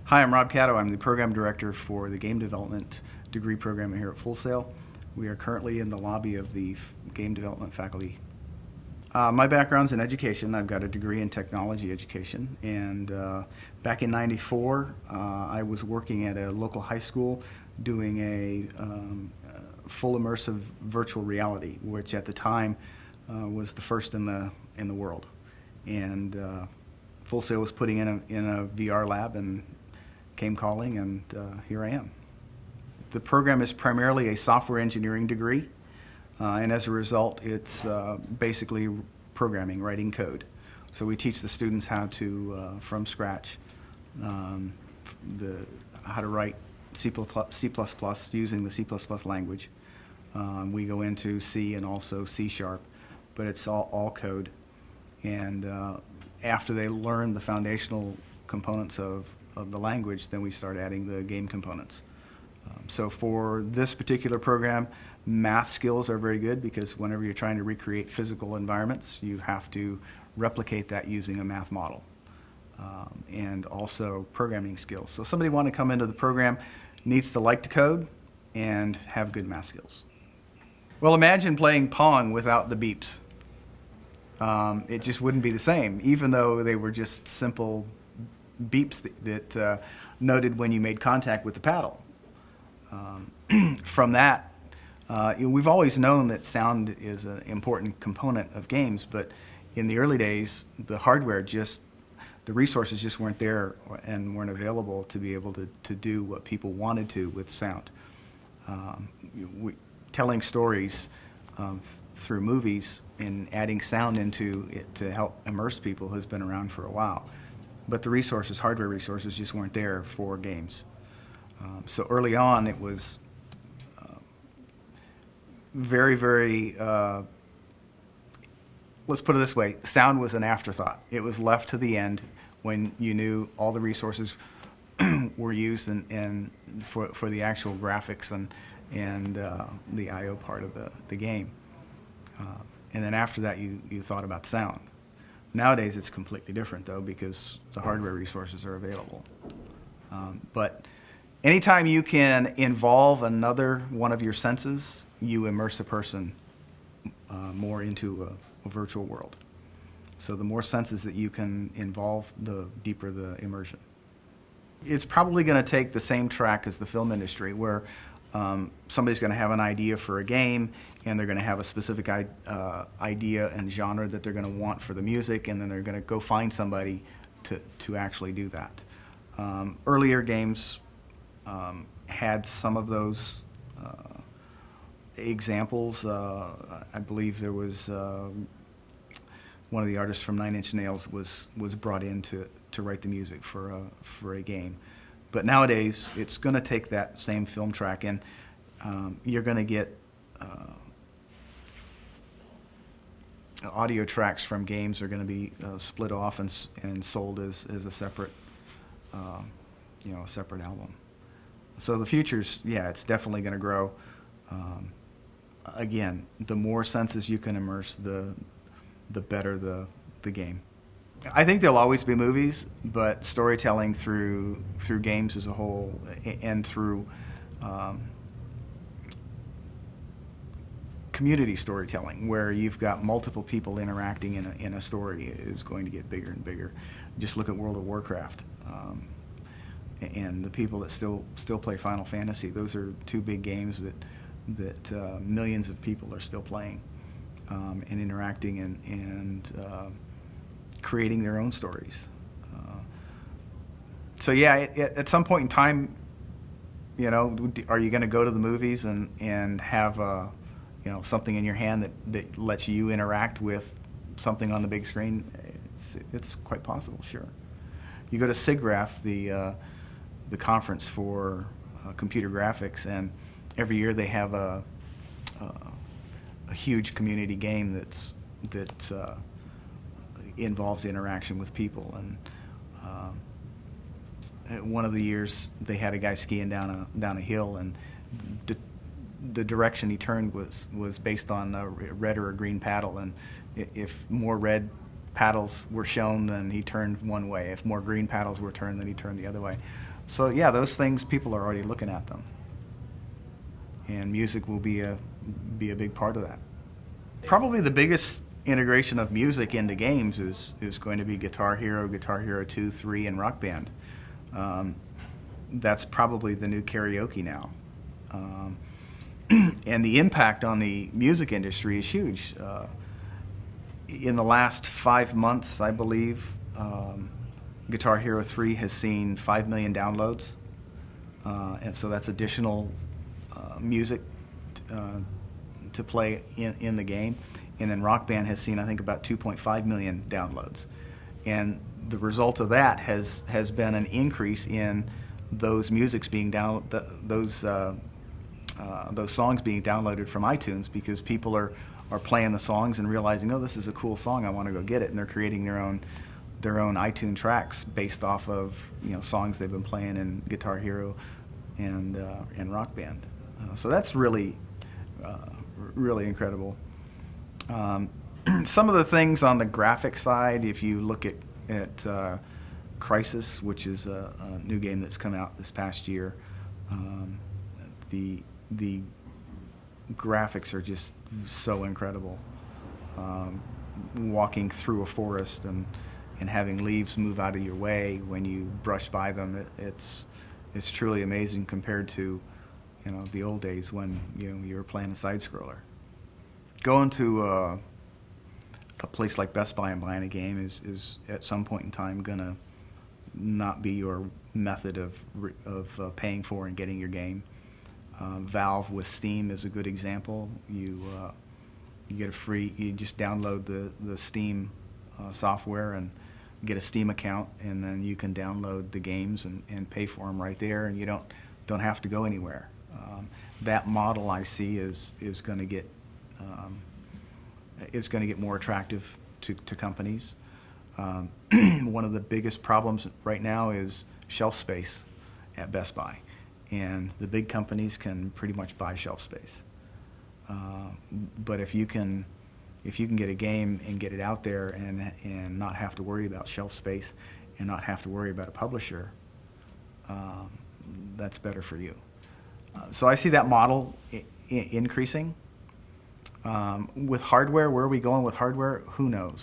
Hi, I'm Rob Caddo. I'm the program director for the game development degree program here at Full Sail. We are currently in the lobby of the game development faculty. My background's in education. I've got a degree in technology education, and back in '94, I was working at a local high school doing a full immersive virtual reality, which at the time was the first in the world. And Full Sail was putting in a VR lab and came calling, and here I am. The program is primarily a software engineering degree, and as a result, it's basically programming, writing code. So we teach the students how to, from scratch, how to write C++ using the C++ language. We go into C and also C#, but it's all code. And after they learn the foundational components of the language, then we start adding the game components. So for this particular program, math skills are very good because whenever you're trying to recreate physical environments, you have to replicate that using a math model. And also programming skills. So somebody wanting to come into the program needs to like to code and have good math skills. Well, imagine playing Pong without the beeps. It just wouldn't be the same, even though they were just simple beeps that noted when you made contact with the paddle. From that, we've always known that sound is an important component of games, but in the early days, the hardware the resources just weren't there and weren't available to be able to do what people wanted to with sound. Telling stories through movies and adding sound into it to help immerse people has been around for a while. But the resources, hardware resources, just weren't there for games. So early on, it was very, let's put it this way, sound was an afterthought. It was left to the end when you knew all the resources were used and for the actual graphics and the I/O part of the game. And then after that, you thought about sound. Nowadays, it's completely different, though, because the hardware resources are available. But anytime you can involve another one of your senses, you immerse a person more into a virtual world. So the more senses that you can involve, the deeper the immersion. It's probably going to take the same track as the film industry, where somebody's going to have an idea for a game, and they're going to have a specific idea and genre that they're going to want for the music, and then they're going to go find somebody to actually do that. Earlier games had some of those examples. I believe there was one of the artists from Nine Inch Nails was brought in to write the music for a game. But nowadays, it's going to take that same film track, and you're going to get audio tracks from games are going to be split off and sold as a separate, a separate album. So the future's, yeah, it's definitely going to grow. Again, the more senses you can immerse, the better the game. I think there'll always be movies, but storytelling through games as a whole and through community storytelling, where you've got multiple people interacting in a story, is going to get bigger and bigger. Just look at World of Warcraft and the people that still play Final Fantasy. Those are two big games that millions of people are still playing and interacting and creating their own stories. So yeah, at some point in time, are you going to go to the movies and have something in your hand that lets you interact with something on the big screen? It's quite possible, sure. You go to SIGGRAPH, the conference for computer graphics, and every year they have a huge community game that involves interaction with people. And one of the years they had a guy skiing down a hill, and the direction he turned was based on a red or a green paddle, and if more red paddles were shown, then he turned one way. If more green paddles were turned, then he turned the other way. So yeah, those things, people are already looking at them, and music will be a big part of that. Probably the biggest integration of music into games is going to be Guitar Hero, Guitar Hero 2, 3, and Rock Band. That's probably the new karaoke now. And the impact on the music industry is huge. In the last 5 months, I believe, Guitar Hero 3 has seen 5 million downloads. And so that's additional music to play in the game. And then Rock Band has seen, I think, about 2.5 million downloads. And the result of that has been an increase in those musics being those songs being downloaded from iTunes, because people are playing the songs and realizing, oh, this is a cool song, I want to go get it, and they're creating their own iTunes tracks based off of songs they've been playing in Guitar Hero and Rock Band. So that's really incredible. Some of the things on the graphic side, if you look at Crysis, which is a new game that's come out this past year, the graphics are just so incredible. Walking through a forest and having leaves move out of your way when you brush by them, it's truly amazing compared to the old days when you were playing a side scroller. Going to a place like Best Buy and buying a game is at some point in time gonna not be your method of paying for and getting your game. Valve with Steam is a good example. You get you just download the Steam software and get a Steam account, and then you can download the games and pay for them right there, and you don't have to go anywhere. That model, I see, is going to get more attractive to companies. One of the biggest problems right now is shelf space at Best Buy, and the big companies can pretty much buy shelf space. But if you can get a game and get it out there and not have to worry about shelf space and not have to worry about a publisher, that's better for you. So I see that model increasing. With hardware, where are we going with hardware? Who knows?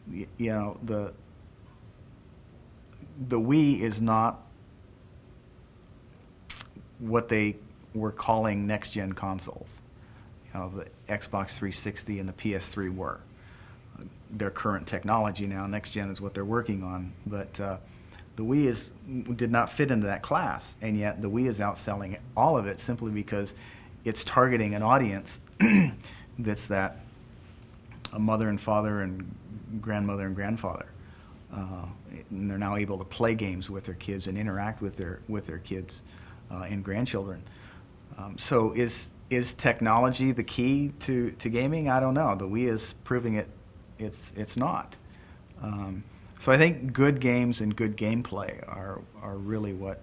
The Wii is not what they were calling next-gen consoles. The Xbox 360 and the PS3 were. Their current technology now, next-gen is what they're working on, but the Wii did not fit into that class, and yet the Wii is outselling all of it simply because it's targeting an audience that's a mother and father and grandmother and grandfather. And they're now able to play games with their kids and interact with their kids and grandchildren. So is technology the key to gaming? I don't know. The Wii is proving it's not. So I think good games and good gameplay are really what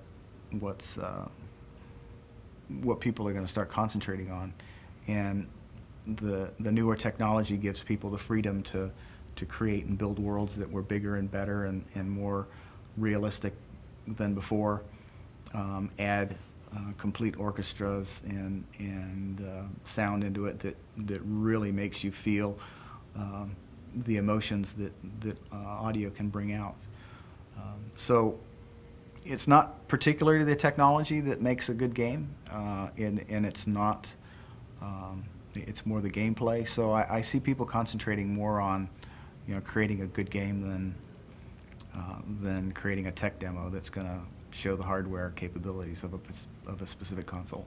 people are going to start concentrating on, and the newer technology gives people the freedom to create and build worlds that were bigger and better and more realistic than before. Add complete orchestras and sound into it that really makes you feel the emotions that audio can bring out. So it's not particularly the technology that makes a good game, and it's not. It's more the gameplay. So I see people concentrating more on creating a good game than creating a tech demo that's going to show the hardware capabilities of a specific console.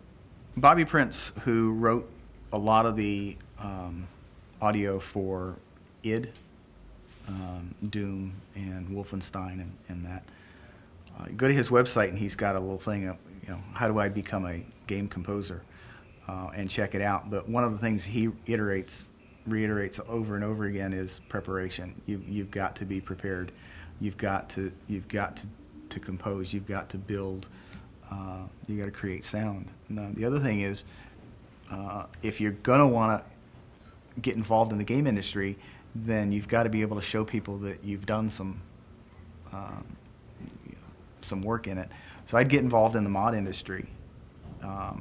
Bobby Prince, who wrote a lot of the audio for id, Doom, and Wolfenstein, and that. Go to his website, and he's got a little thing, how do I become a game composer, and check it out. But one of the things he reiterates over and over again is preparation. You've got to be prepared. You've got to compose. You've got to build. You got to create sound. Now, the other thing is, if you're gonna want to get involved in the game industry, then you've got to be able to show people that you've done um, some work in it. So I'd get involved in the mod industry,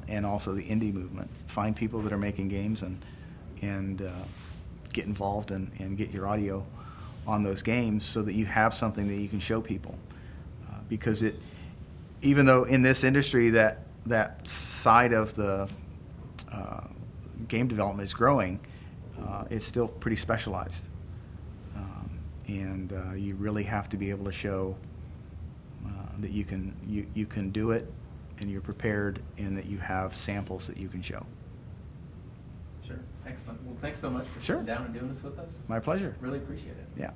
and also the indie movement. Find people that are making games and get involved and get your audio on those games so that you have something that you can show people. Because even though in this industry that side of the game development is growing, it's still pretty specialized. And you really have to be able to show that you can do it, and you're prepared, and that you have samples that you can show. Sure. Excellent. Well, thanks so much for Sure. sitting down and doing this with us. My pleasure. Really appreciate it. Yeah.